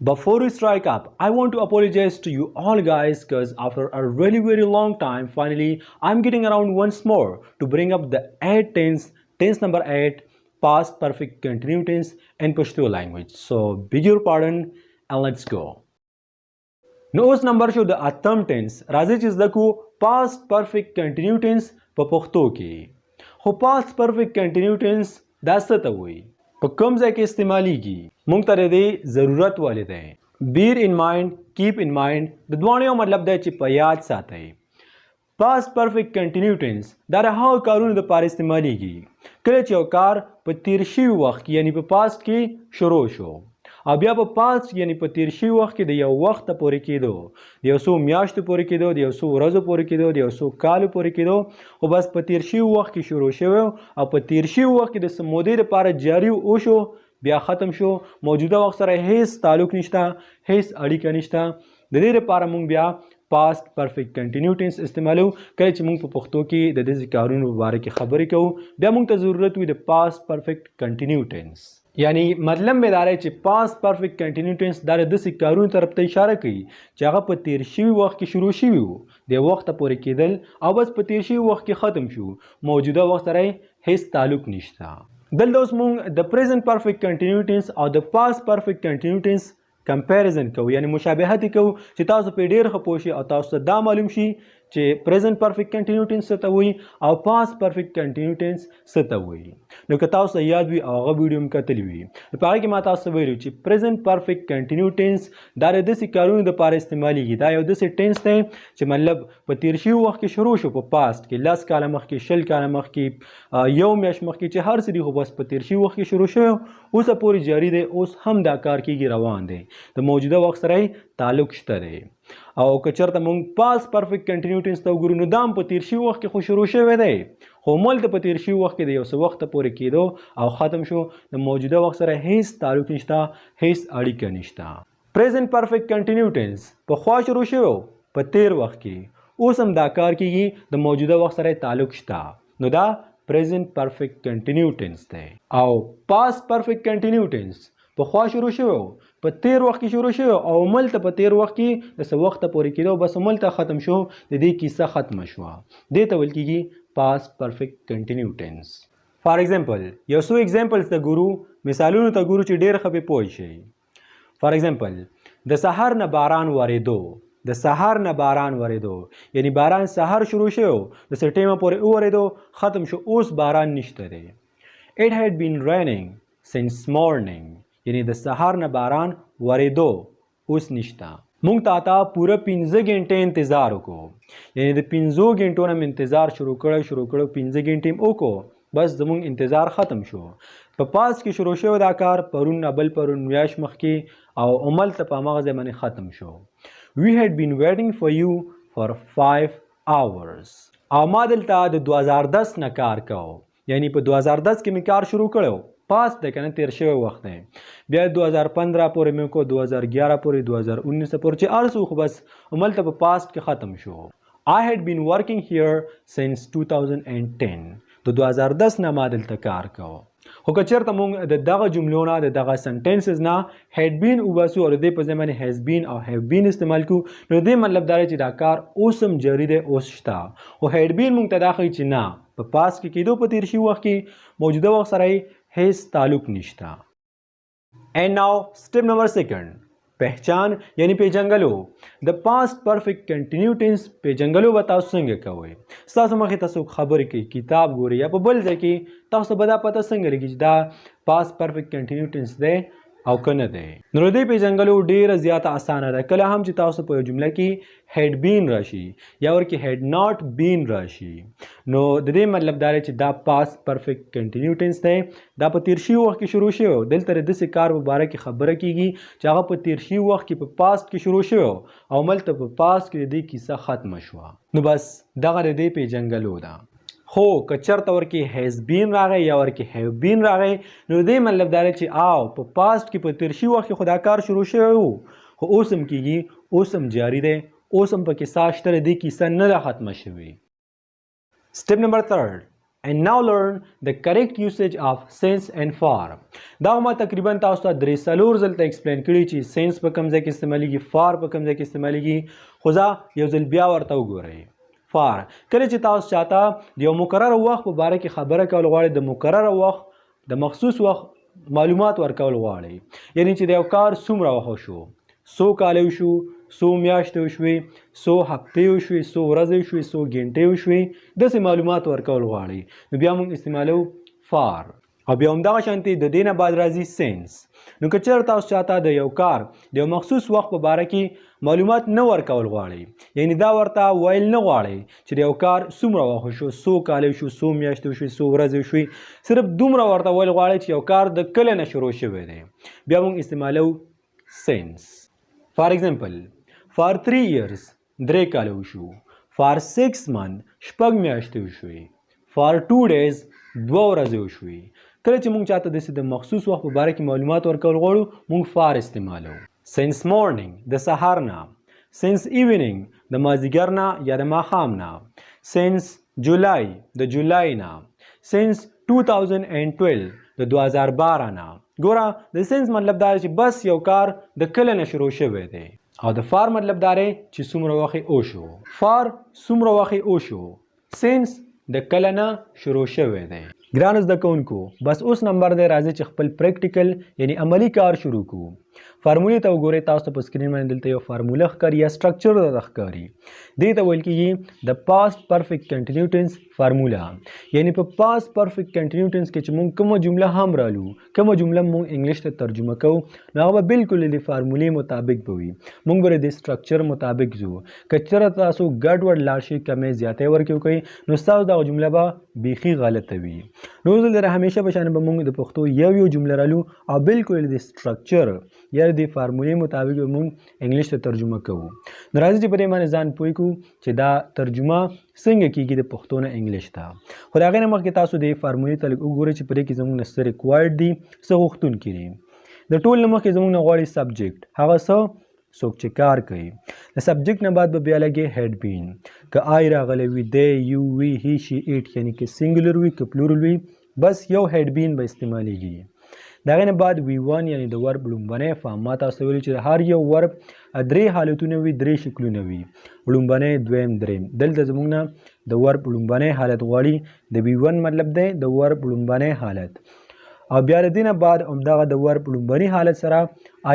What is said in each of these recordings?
Before we strike up, I want to apologize to you all guys because after a really very long time, finally I'm getting around once more to bring up the 8 tense number 8 past perfect continuous tense in Pashto language. So beg your pardon and let's go. نو اوس نمبر شو د اتم ټینس راځي چې زده کو past perfect continuous tense په پښتو کې خو past perfect continuous tense دا څه ته وایي په کوم ځای کې استعمالیږي مونږ ته د دې ضرورت ولې دی bear in mind keep in mind د دوه یو مطلب دی چې په یاد ساتئ past perfect continuous tense دا د هغو کارونو دپاره استعمالیږي کله چې یو کار په تیر شوي وخت کې یعنی په past کې شروع شو او بیا په past یعنی په تیر شوي وخت کې د یو وخت پورې کېدو د یو څو میاشتو پورې کېدو د یو څو ورځو پورې کېدو د یو څو کالو پورې کېدو خو بس په تیر شوي وخت کې شروع شوی او په تیر شوي وخت کې د څه مودې لپاره جاري وشو بیا ختم شو موجوده وخت سره هیڅ تعلق نشته هیڅ اړیکه نشته د دې لپاره موږ بیا past perfect continuous tense استعمالو کله چې موږ په پښتو کې د دې کارونو په اړه کې خبرې کوو بیا موږ ته ضرورت وي د past perfect continuous tense یعنی مطلب مې دا دی چې past perfect continuous tense دا د داسې کارونو طرف ته اشاره کوي چې هغه په تیر شوي وخت کې شروع شوي وو د وخت پورې کېدل او بس په تیر شوي وخت کې ختم شو موجوده وخت سره هیڅ تعلق نشته دلته اوس موږ د present perfect continuous tense او د past perfect continuous tense کمپیریزن کوو یعنی مشابهت کوو چې تاسو په ډیر ښه پوه شئ او تاسو ته دا معلوم شي چې present perfect continuous tense څه ته وایي او past perfect continuous tense څه ته وایي نو که تاسو ته یاد وي او هغه ویډیو مې کتلی وي نو په هغې کې ما تاسو ویلي چې present perfect continuous tense دا د داسې کارونو دپاره استعمالیږي دا یو داسې ټینس دی چې مطلب په تیر شوي وخت کې شروع شو په past کې 10 کاله مخکې 20 کاله مخکې یو میاشت مخکې چې هر څه دي خو بس په تیر شوي وخت کې شروع شوی اوسه پورې جاري دی اوس هم دا کار کېږي روان دی د موجوده وخت سره تعلق شته دی او که چېرته موږ past perfect continuous tense ته وګورو نو دا هم په تیر شوي وخت کې خو شروع شوی دی خو هملته په تیر شوي وخت کې د یو څه وخته پورې کېدو او ختم شو د موجوده وخت سره هیڅ تعلق نشته هیڅ اړیکه نشته present perfect continuous tense پخوا شروع شوی په تیر وخت کې اوس هم دا کار کېږي د موجوده وخت سره تعلق شته نو دا present perfect continuous tense دی او past perfect continuous tense پخوا شروع شوی په تیر وخت کې شروع شوی او هملته په تیر وخت کې د څه وخته پورې کېدو بس هملته ختم شو د دې کیسه ختمه شوه دې ته ویل کېږي past perfect continuous tense فار ایگزامپل یو څو ایگزامپلز ته ګورو مثالونو ته ګورو چې ډېر ښه پرې پوه شئ فار ایگزامپل د سهار نه باران ورېدو د سهار نه باران ورېدو یعنی باران سهار شروع شوی د څه ټیمه پورې وورېدو ختم شو اوس باران نشته دی it had been raining since morning یعنی د سهار نه باران ورېدو اوس نشته موږ تا پوره 15 غنټې انتظار وکړو یعنی د 15 غنټو نه مې انتظار شروع کړو 15 غنټې م وکړو بس زموږ انتظار ختم شو په پاس کې شروع شوی دا کار پرون نه بل پرون میاشت مخکې او هملته په هماغه ځای باندې ختم شو we had been waiting for you for 5 hours او ما دلته د 2010 نه کار کوو یعنی په 2010 کې مې کار شروع کړو پاس دی کنه تیر شوی وخت دی بیا 2015 پورې مې کو 2011 پورې 2019 پورې چې ارسو خو بس هملته په پاست کې ختم شو I had been working here since 2010 د 2010 نه ما دلته کار کوو خو که چېرته موږ د دغه جملو نه د دغه سنټنسز نه had been وباسو او د دې په ځای باندې has been او have been استعمال کوو نو د دې مطلب دا دی چې دا کار اوس هم جاري دی اوس شته خو had been موږ ته دا ښیي چې نه په پاس کې کېدو په تیر شوي وخت کې موجوده وخت سره هیڅ تعلق نشته and now step number 2 پہچان یعنی پیژنګلو د past perfect continuous tense پیژنګلو به تاسو څنګه کوئ ستاسو مخې تاسو خبرې کوي کتاب ګوري یا په بل ځای کې تاسو به دا پته څنګه لګي چې دا past perfect continuous tense دی او که نه دی نو د دې پیژنګلو ډېره زیاته اسانه ده کله هم چې تاسو په یو جمله کې had been راشي یا ورکې had not been راشي نو د دې مطلب دا دی چې دا past perfect continuous tense دی دا په تیر شوي وخت کې شروع شوی دلته د داسې کار په باره کې خبره کېږي چې هغه په تیر شوي وخت کې په past کې شروع شوی او هملته په past کې د دې کیسه ختمه شوه نو بس دغه د دې پیژنګلو ده خو که چېرته ورکې has been راغی یا ورکې have been راغی نو دې مطلب دا دی چې او په پاست کې په تیر شوي وخت کې خو دا کار شروع شوی و خو اوس هم کېږي اوس هم جاري دی اوس هم پکې سا شته دې کیسه نه ده ختمه شوې Step number 3 and now learn the correct usage of since and for. دا ما تقریبا تاسو ته درې څلور ځل ته ایکسپلین کړي چې since په کوم ځای کې استعمالیږي for په کوم ځای کې استعمالیږي خو یو ځل بیا ورته وګورئ. for کله چې تاسو چاته د یو مقرره وخت په باره کې خبره کول غواړئ د مقرره وخت د مخصوص وخت معلومات ورکول غواړئ یعنی چې د یو کار څومره وخت شو څو کاله شو څو میاشتې وشوې څو هفتې وشوې څو ورځې وشوې څو ګنټې وشوې داسې معلومات ورکول غواړئ نو بیا موږ استعمالو فار او بیا همدغه شانتې د دې نه بعد راځي سینس. نو که چېرته تاسو چاته د یو کار د یو مخصوص وخت په باره کې معلومات نه ورکول غواړئ یعنی دا ورته ویل نه غواړئ چې د یو کار څومره وخت شو څو کاله شو څو میاشتې وشوې څو ورځې وشوې صرف دومره ورته ویل غواړئ چې یو کار د کله نه شروع شوی دی بیا موږ استعمالو سینس. فار ایگزامپل for 3 years درې کاله وشو for 6 months شپږ میاشتې وشوې for 2 days دوه ورځې وشوې. کله چې موږ چاته داسې د مخصوص وخت په باره کې معلومات ورکول غواړو موږ for استعمالو. since morning د سهار نه since evening د مازدیګر نه یا د ماښام نه since July د جولای نه since 2012 د 2012 نه. ګوره د سینس مطلب دا چې بس یو کار د کله نه شروع شوی دی او د فار مطلب دا دی چې څومره وخت وشو. فار څومره وخت وشو سینس د کله نه شروع شوی دی. ګرانو زده کوونکو بس اوس نمبر دی راځي چې خپل پریکټیکل یعنی عملی کار شروع کوو. فارمولې ته وګورئ تاسو په سکرین باندې دلته یو فارموله ښکاري یا سټرکچر درته ښکاري دې ته ویل کېږي د پاست پرفیکټ کنټینیو ټینس فارموله یعنی په پاست پرفیکټ کنټینیو ټینس کې چې موږ کومه جمله هم رالو کومه جمله موږ انګلیش ته ترجمه کوو نو هغه به بالکل د فارمولې مطابق به وي موږ به د سټرکچر مطابق ځو. که چېرته تاسو ګډوډ لاړ شئ کمې زیاتې ورکې وکړئ نو ستاسو دغه جمله به بیخي غلطه وي. نو زه در همیشه په شان به موږ د پښتو یو جمله رالو او بالکل د سټرکچر یا د فارمولې مطابق موږ انګلیش ته ترجمه کوو. نو راځئ چې په دې باندې ځان پوه کړو چې دا ترجمه څنګه کیږي د پښتو نه انګلیش ته. خو د هغې نه مخکې تاسو د فارمولې ته لږ وګورئ چې په دې کې زموږ نه څه ریکوایرډ دي څه غوښتونکي دي. د ټول نه مخکې زموږ نه غواړي سبجیکټ هغه څه څوک چې کار کوي. د سبجیکټ نه بعد به بیا لګي هیډ بین که آی راغلی وي دی یو وي هی شي ایټ یعنی که سینګولر وي که پلورل وي بس یو هیډ بین به استعمالیږي. د هغې نه بعد V1 یعنی د ورب لومبنی فارم ما تاسو ته ویلي چې هر یو ورب درې حالتونه وي درې شکلونه وي لومبنی دویم دریم. دلته زموږ نه د ورب لومبنی حالت غواړي د V1 مطلب دی د ورب لومبنی حالت او بیا د دې نه بعد همدغه د ورب لومبني حالت سره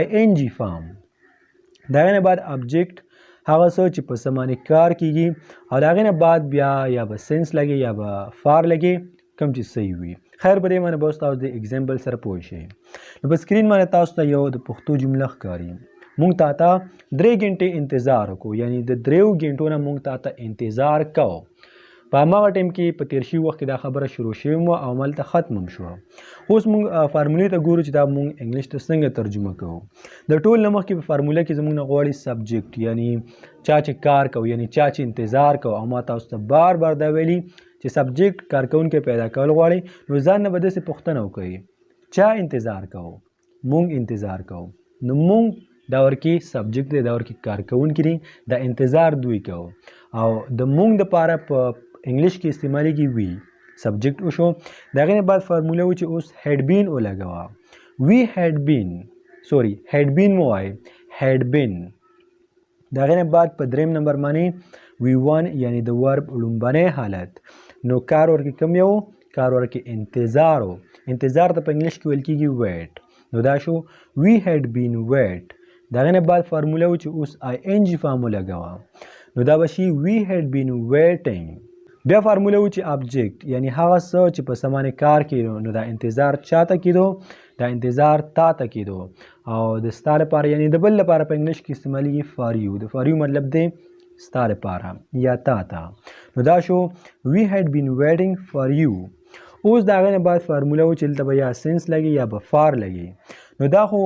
ING فارم. د هغې نه بعد ابجیکټ هغه څه چې په څه باندې کار کیږي او د هغې نه بعد بیا یا به سینس لګي یا به فار لګي کوم چې صحیح وي. خیر په دې باندې به اوس تاسو د اګزامپل سره پوه شئ. نو په سکرین باندې تاسو ته یو د پښتو جمله ښکاري موږ تا ته 3 غنټې انتظار وکړو یعنی د 3 غنټو نه موږ تا ته انتظار کوو. په هماغه ټایم کې په تیر شوي وخت کې دا خبره شروع شوې وه او هملته ختم هم شوه. اوس موږ فارمولې ته ګورو چې دا موږ انګلیش ته څنګه ترجمه کوو. د ټول نه مخکې په فارموله کې زموږ نه غواړي سبجیکټ یعنی چا چې کار کوو یعنی چا چې انتظار کوو او ما تاسو ته بار بار دا ویلي چې سبجیکټ کارکوونکی پیدا کول غواړي نو ځان نه به داسې پوښتنه وکړئ چا انتظار کوو موږ انتظار کوو نو موږ دا ورکې سبجیکټ دی دا ورکې کارکوونکي دي دا انتظار دوی کوو او د موږ دپاره په انګلیش کې استعمالیږي وي سبجیکټ وشو. د هغې نه بعد فارموله و چې اوس هیډ بین ولګوه وي هیډ بین سوري هیډ بین مو وایي هیډ بین. د هغې نه بعد په دریم نمبر باندې V1 یعنی د ورب لومبنی حالت نو کار ورکې کوم یو کار ورکې انتظار و انتظار ته په انګلیش کې ویل کېږي ویټ نو دا شو وي هیډ بین ویټ. د هغې نه بعد فارموله و چې اوس ING فارم ولګوه نو دا به شي وي هیډ بین ویټینګ. بیا فارموله و چې ابجیکټ یعنی هغه څه چې په څه باندې کار کیدو نو دا انتظار چاته کیدو دا انتظار تا ته کیدو او د ستا لپاره یعنی د بل لپاره په انګلیش کې استعمالیږي فار یو. د فار یو مطلب دی ستا لپاره یا تا ته نو دا شو وي هیډ بین ویټینګ فار یو. اوس د هغې نه بعد فارموله و چې دلته به یا سینس لګي یا به فار لګي نو دا خو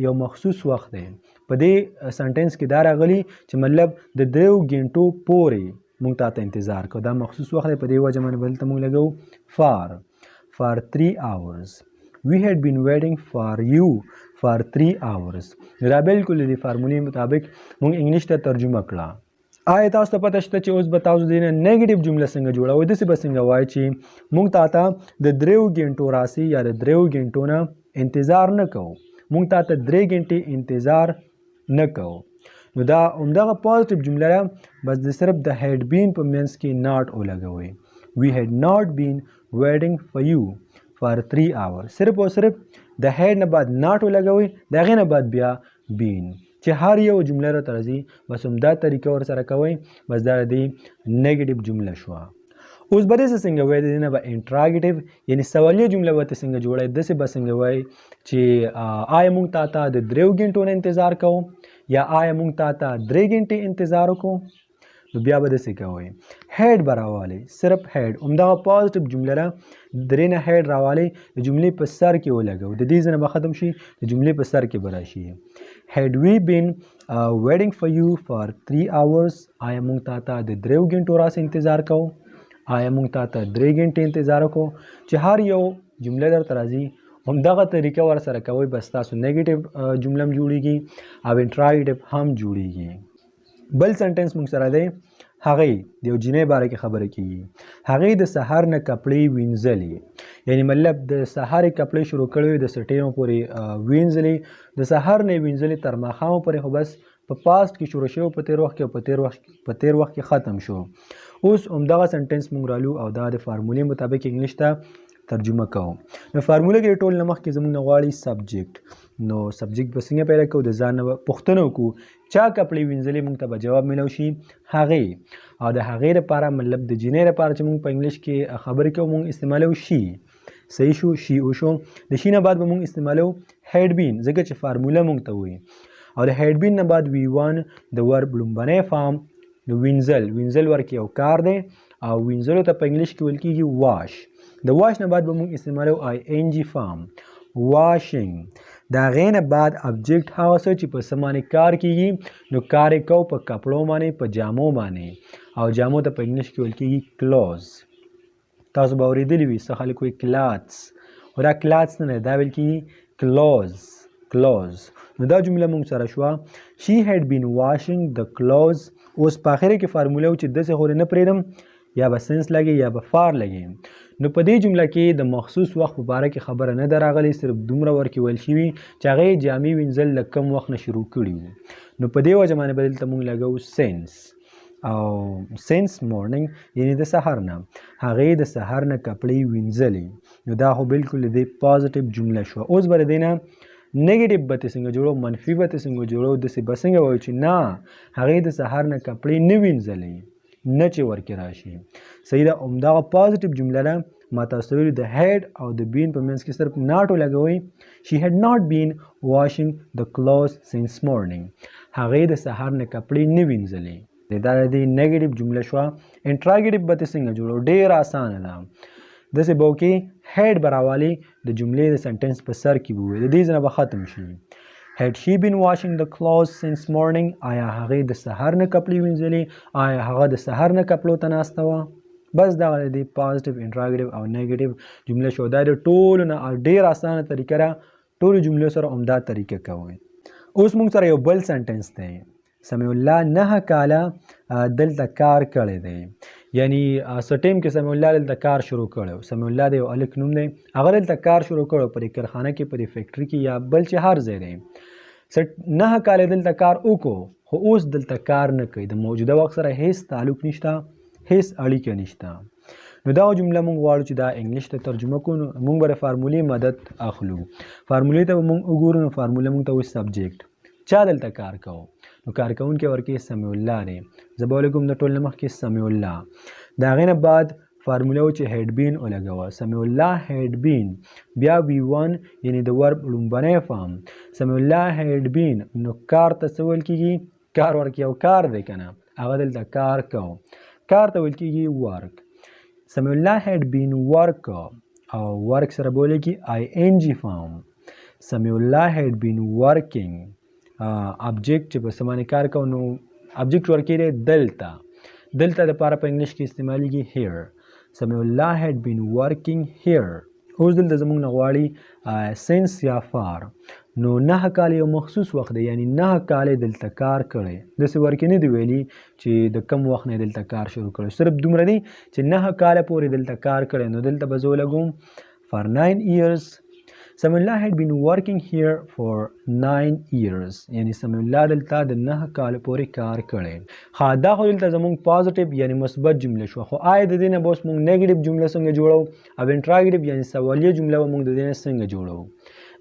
یو مخصوص وخت دی په دې سنټنس کې دا راغلی چې مطلب د 3 غنټو پورې موږ تا ته انتظار کوو دا مخصوص وخت دی په دې وجه باندې بل ته موږ لګو فار 3 hours we had been waiting for you for 3 hours. دا بالکل د فارمولې مطابق موږ انګلیش ته ترجمه کړه آیا تاسو ته پته شته چې اوس به تاسو دینه نیگیټیو جمله څنګه جوړوئ؟ داسې به څنګه وایي چې موږ تاته د 3 غنټو راسي یا د 3 غنټو نه انتظار نه کوو، موږ تاته 3 غنټې انتظار نه کوو. نو دا همدغه پازیټیو جمله ده، بس د صرف د هیډ بین په منځ کې ناٹ ولګوئ. We had not been waiting for you for 3 hours. صرف او صرف د هیډ نه بعد ناٹ ولګوئ، د هغې نه بعد بیا بین، چې هر یو جمله راته راځي بس همدا طریقه ورسره کوئ، بس دا د نیگیټیو جمله شوه. اوس به داسې څنګه وایي، د دې نه به انټراګیټیو یعنې سوالیه جمله به ته څنګه جوړئ؟ داسې به څنګه وایي چې آیا موږ تا ته د 3 غنټو نه انتظار کوو یا آیا موږ تا ته 3 غنټې انتظار وکړو؟ نو بیا به داسې کوئ، هیډ به راوالی، صرف هیډ همدغه پازیټیو جمله ده، درې نه هیډ راوالی د جملې په سر کې ولګوئ، د دې ځای نه به ختم شي، د جملې په سر کې به راشي. Had we been waiting for you for 3 hours. آیا موږ تا ته د 3 غنټو راسه انتظار کوو؟ آیا موږ تا ته 3 غنټې انتظار وکړو؟ چې هر یو جمله درته راځي همدغه طریقه ورسره کوئ، بس تاسو نیگیټیو جمله هم جوړیږي او انټراګیټیو هم جوړیږي. بل سنټنس موږ سره دی، هغې د یو جینۍ باره کې خبره کیږي. هغې د سهار نه کپړې وینځلې، یعنی مطلب د سهار کپړې شروع کړې د سټیمو پورې وینځلې، د سهار نه وینځلې تر ماښامه پورې، خو بس په پاست کې شروع شوی، په تیر وخت کې او په تیر وخت کې ختم شو. اوس همدغه سنټنس موږ رالو او دا د فارمولې مطابق انګلیش ته ترجمه کوو. نو فارموله کې ټول نه مخکې زموږ نه غواړي سبجیکټ. نو سبجیکټ به څنګه پیدا کوو؟ د ځان نه پوښتنه وکړو، چا کپړې وینځلې، موږ ته به جواب میلاو شي هغې، او د هغې لپاره مطلب د جینۍ لپاره چې موږ په انګلیش کې خبرې کوو موږ استعمالوو شي. صحیح شو، شي وشو. د شي نه بعد به موږ استعمالوو هیډ بین، ځکه چې فارموله موږ ته وایي، او د هیډ بین نه بعد وی وان د ورب لومبنی فارم د وینځل، وینځل ورکې یو کار دی او وینځلو ته په انګلیش کې ویل کېږي واش. د واش نه بعد به موږ استعمالوو آی این جی فارم، واشنګ. د هغې نه بعد ابجیکټ هغه څه چې په څه باندې کار کېږي، نو کار یې کوو په کپړو باندې، په جامو باندې، او جامو ته په انګلیش کې ویل کېږي کلوز. تاسو به اورېدلي وي څه خلک وایي کلاتس، خو دا کلاتس نه، دا ویل کېږي کلوز، کلوز. نو دا جمله موږ سره شوه، شي هیډ بین واشنګ د کلوز. اوس په اخره کې فارموله و چې داسې خورې نه پرېږدم، یا به سنس لګي یا به فار لګي. نو په دې جمله کې د مخصوص وخت په باره کې خبره نه ده راغلې، صرف دومره ورکې ویل شوي چې هغې جامې وینځل له کم وخت نه شروع کړي وو. نو په دې وجه باندې به دلته موږ لګوو سنس، او سنس مورنینګ یعنې د سهار نه، هغې د سهار نه کپړې وینځلې. نو دا خو بالکل د دې پازیټیو جمله شوه. اوس به د دې نه نیگیټیو به ته څنګه جوړو، منفي به ته څنګه جوړو؟ داسې به څنګه وایو چې نه، هغې د سهار نه کپړې نه وینځلې، نه چې ورکې راشي. صحیح ده، همدغه پازیټیو جمله ده. ما تاسو ویلي د هیډ او د بین په منځ کې صرف ناټ ولګوئ. شي هیډ ناٹ بین واشنګ د کلوز سینس مورنینګ، هغې د سهار نه کپړې نه وینځلې. دا د دې نیگیټیو جمله شوه. انټراګیټیو به ته څنګه جوړو؟ ډېر اسانه ده. داسې به وکړي، هیډ به راولي، د جملې د سنټنس په سر کې به ووایي، د دې ځای نه به ختم شي. Had she been washing the clothes since morning? آیا هغې د سهار نه کپړې وینځلې؟ آیا هغه د سهار نه کپړو ته ناسته وه؟ بس دغه د پازیټیو، انټراګیټیو او نیگیټیو جمله شو. دا د ټولو نه ډېر اسانه طریقه ده، ټولو جملو سره عمده طریقه کوئ. اوس موږ سره یو بل سنټنس دی، سمیع الله 9 کاله دلته کار کړی دی. یعنی څه ټیم کې سمیع الله دلته کار شروع کړی. سمیع الله د یو هلک نوم دی، هغه دلته کار شروع کړی په دې کارخانه کې، په دې فیکټري کې، یا بل چې هر ځای دی. 9 کاله دلته کار وکړو، خو اوس دلته کار نه کوي، د موجوده وخت سره هیڅ تعلق نشته، هیڅ اړیکه نشته. نو دا جمله موږ غواړو چې دا انګلیش ته ترجمه کړو، نو موږ به د فارمولې مدد اخلو. فارمولې ته به موږ وګورو، نو فارموله موږ ته وایي سبجیکټ. چا دلته کار کوو؟ نو کار کوونکی ورکې سمیع الله دی. زه به ولیکم د ټول نه مخکې سمیع الله، د هغې نه بعد فارموله و چې هیډ بین ولګوه. سمیع الله هیډ بین، بیا وی ون یعنې د ورب لومبنی فارم. سمیع الله هیډ بین، نو کار ته څه ویل کېږي؟ کار ورکې یو کار دی که نه، هغه دلته کار کوو، کار ته ویل کېږي ورک. سمیع الله هیډ بین ورک، او ورک سره به ولیکي آی این جی فارم. سمیع الله هیډ بین ورکینګ، ابجیکټ چې په څه باندې کار کوو، نو ابجیکټ ورکې دی دلته، دلته دپاره په انګلیش کې استعمالیږي هیر. سمیع الله هیډ بین ورکینګ هیر. اوس دلته زموږ نه غواړي سنس یا فار. نو 9 کال یو مخصوص وخت دی، یعنی 9 کال دلته کار کړی. داسې ورکې نه دی ویلي چې د کم وخت نه دلته کار شروع کړی، صرف دومره دی چې 9 کال پورې دلته کار کړی. نو دلته به زه ولګوم for 9 years. سمیع الله had been working here for 9 years، یعنی سمیع الله دلته د 9 کال پورې کار کړی. ها دا خو دلته زموږ پازیټیو یعنی مثبت جمله شو، خو آیا د دې نه به اوس موږ نیګیټیو جمله څنګه جوړو او انټراګیټیو یعنی سوالیه جمله به موږ د دې نه څنګه جوړو؟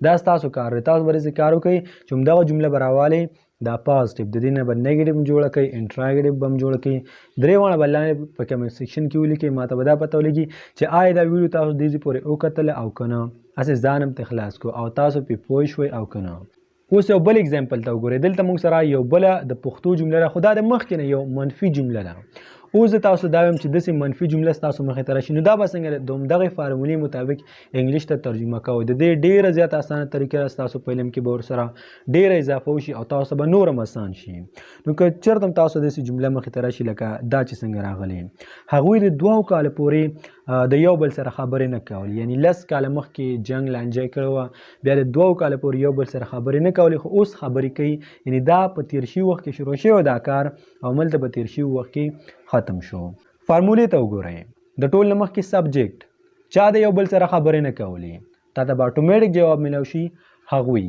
دا ستاسو کار دی. تاسو به کار وکړئ چې همدغه جمله به راوالئ، دا پازیټیو د دې نه به نیګیټیو جوړه کړئ، انټراګیټیو به هم جوړه کړئ. درې واړه به لاندې په کمنټ سیکشن کې ولیکئ، ماته به دا پته ولګي چې آیا دا ویډیو تاسو دې پورې وکتله او که نه، هسې ځان هم ته خلاص کو او تاسو پرې پوه شوئ او که نه. اوس یو بل اگزامپل ته وګورئ. دلته موږ سره یو بله د پښتو جمله ده، خو دا د مخکې نه یو منفي جمله ده. اوس زه تاسو دا وایم چې داسې منفي جمله ستاسو مخې ته راشي، نو دا به څنګه د همدغې فارمولې مطابق انګلیش ته ترجمه کوئ. د دې ډېره زیاته اسانه طریقه ده، ستاسو په علم کې به ورسره ډېره اضافه وشي او تاسو به نور هم اسان شي. نو که چېرته هم تاسو داسې جمله مخې ته راشي لکه دا چې څنګه راغلی، هغوی د 2 کال پورې د یو بل سره خبرې نه کولې، یعنی 10 کاله مخکې جنګ لانجه کړې وه، بیا د 2 کال پورې یو بل سره خبرې نه کولې، خو اوس خبرې کوي. یعنی دا په تیر شوي وخت کې شروع شوی دا کار او هملته په تیر شوي وخت کې ختم شو. فارمولې ته وګورئ. د ټول نه مخکې سبجیکټ، چا د یو بل سره خبرې نه کولې، تا ته به اتومیټیک جواب میلاو شي هغوی.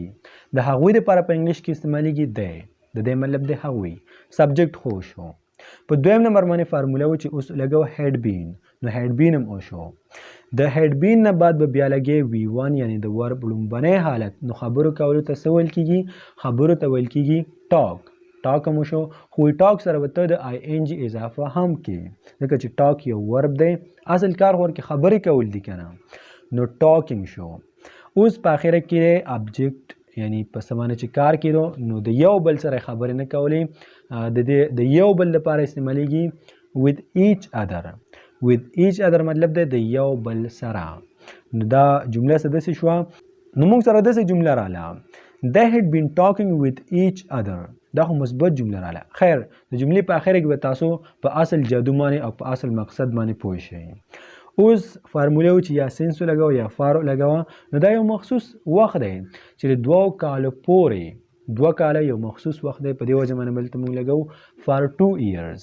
د هغوی دپاره په انګلیش کې استعمالیږي دی، د دې مطلب دی هغوی. سبجیکټ خو شو. په دویم نمبر باندې فارموله و چې اوس لګو هیډ بین، نو هیډ بین هم وشو. د هیډ بین نه بعد به بیا لګې V1 یعنی د ورب لومبنی حالت. نو خبرو کولو ته څه ویل کېږي؟ خبرو ته ویل کېږي ټاک. ټاک هم وشو، خو ټاک سره به ته د ING اضافه هم کې، ځکه چې ټاک یو ورب دی، اصل کار خو ورکې خبرې کول دي که نه. نو ټاکینګ شو. اوس په اخره کې ابجیکټ یعنی په څه باندې چې کار کېدو، نو د یو بل سره خبرې نه کولې، د یو بل لپاره استعمالیږي with each other. with each other مطلب دی د یو بل سره. نو دا جمله څه داسې شوه، نو موږ سره داسې جمله رااله they had been talking with each other. دا خو مثبت جمله رااله. خیر د جملې په اخره کې به تاسو په اصل جادو باندې او په اصل مقصد باندې پوه شئ. اوس فارموله و چې یا سینس ولګوه یا فار ولګوه، نو دا یو مخصوص وخت دی چې د 2 کالو پورې، 2 کاله یو مخصوص وخت دی، په دې وجه باندې بلته موږ لګو for 2 years.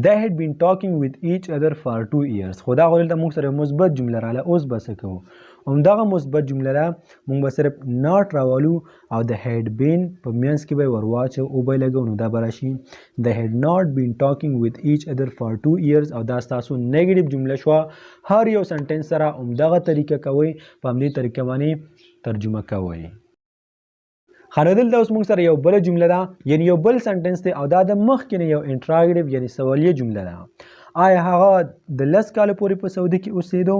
they had been talking with each other for 2 years. خو دا خو دلته موږ سره مثبت جمله رااله. اوس به څه کوو؟ همدغه مثبت جمله را موږ به صرف ناټ راولو او د هیډ بین په منځ کې به یې ور واچو او به یې لګو، نو دا به راشي they had not been talking with each other for 2 years. او دا ستاسو نیګیټیو جمله شوه. هر یو سنټنس سره همدغه طریقه کوئ، په همدې طریقه باندې ترجمه کوئ. خانه دلته اوس موږ سره یو بله جمله ده، یعنی یو بل سنټنس دی او دا د مخکې نه یو انټراګیټیو یعنی سوالیه جمله ده. آیا هغه د 10 کال پورې په سعودي کې اوسېدو،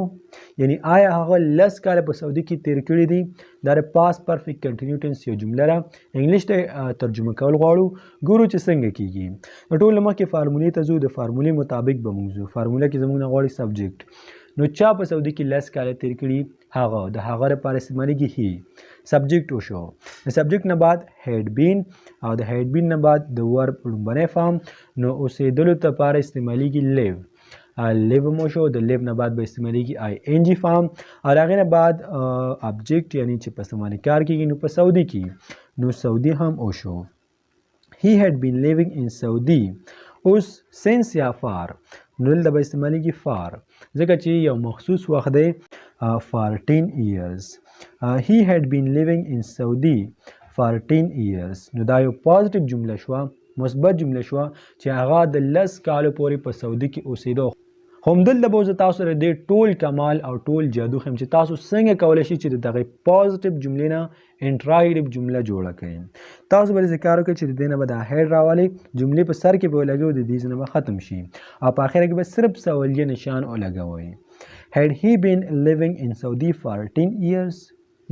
یعنی آیا هغه 10 کال په سعودي کې تیر کړي دي. دا د پاس پرفیکټ کنټینیو ټنس یو جمله ده، انګلیش ته ترجمه کول غواړو، ګورو چې څنګه کیږي. نو ټول مخکې فارمولې ته ځو، د فارمولې مطابق به موږ ځو. فارموله کې زموږ نه غواړي سبجیکټ، نو چا په سعودي کې 10 کال تیر کړي، هغه د هغه لپاره استعمالیږي هی. سبجیکټ وشو. د سبجیکټ نه بعد هیډ بین او د هیډ بین نه بعد د ورب لومبنی فارم، نو اوسېدلو لپاره استعمالیږي لیو. لیو مو شو. د لیو نه بعد به استعمالیږي ING فارم او د هغې نه بعد ابجیکټ یعنی چې په څه باندې کار کېږي، نو په سعودي کې، نو سعودي هم وشو. he had been living in Saudi. اوس سینس یا فار، نو دلته به استعمالیږي فار، ځکه چې یو مخصوص وخت دی 14 years. he had been living in Saudi 14 years. نو دا یو پازیټیو جمله شوه، مثبت جمله شوه چې هغه د 10 کالو پورې په سعودي کې اوسېدو. همدلته به زه تاسو سره د ټول کمال او ټول جادو ښیم چې تاسو څنګه کولی شئ چې د دغې پازیټیو جملې نه انټراګیټیو جمله جوړه کړئ. تاسو به داسې کار وکړئ چې د دې نه به دا هیډ راولئ، جملې په سر کې به ولګوئ، د دې نه به ختم شي او په اخره کې به صرف سوالیه نشان ولګوئ. had he been living in Saudi for 10 years.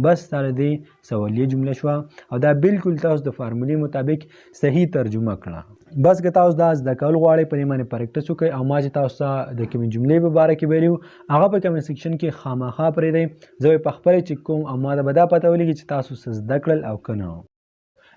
بس سره دې سوالیه جمله شوه او دا بالکل تاسو د فارمولې مطابق صحیح ترجمه کړه. بس که تاسو دا زده کول غواړئ، په دې باندې پریکټس وکړئ او ما چې تاسو ته د کومې جملې په باره کې ویلي هغه په کمنټ سیکشن کې خامخا پرېږدئ. زه به یې په خپله چک کوم او ما ته به دا پته ولګي چې تاسو څه زده کړل او که نه.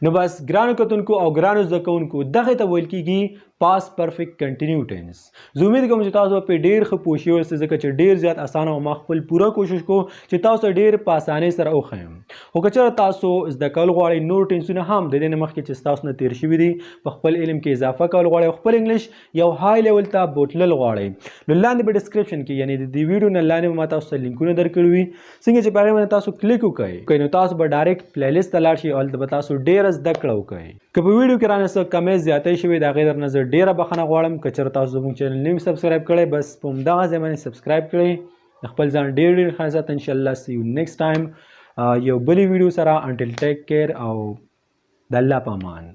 نو بس ګرانو کتونکو او ګرانو زده کوونکو دغه ته ویل کیږي past perfect continuous tense. زه امید کوم چې تاسو په ډیر ښه پوه شئ ځکه چې ډیر زیات اسانه او ما خپل پوره کوشش کوم چې تاسو ډیر په اسانۍ سره وښیم. خو که چېرې تاسو زده کول غواړئ نور ټینسونه هم د دې نه مخکې چې ستاسو نه تیر شوي دي په خپل علم کې اضافه کول غواړئ او خپل انګلیش یو های لیول ته بوتلل غواړئ نو لاندې په ډسکرپشن کې یعنی د دې ویډیو نه لاندې به ما تاسو ته لینکونه درکړي وي څنګه چې په هغې باندې تاسو کلیک وکړئ نو تاسو به ډایرکټ پلی لیست ته لاړ شئ او هلته به تاسو ډېره زده کړه وکړئ. که په ویډیو کې رانه څه کمې زیاتۍ شوې د هغې درنه زه ډېره بخښنه غواړم. که چېرې تاسو زموږ چینل نه وي سبسکرایب کړی بس په همدغه ځای باندې سبسکرایب کړئ. د خپل ځان ډېر ښه ساتئ. انشاءالله سی یو نیکسټ ټایم یو بلې ویډیو سره انټل ټیک کیر او د الله په امان.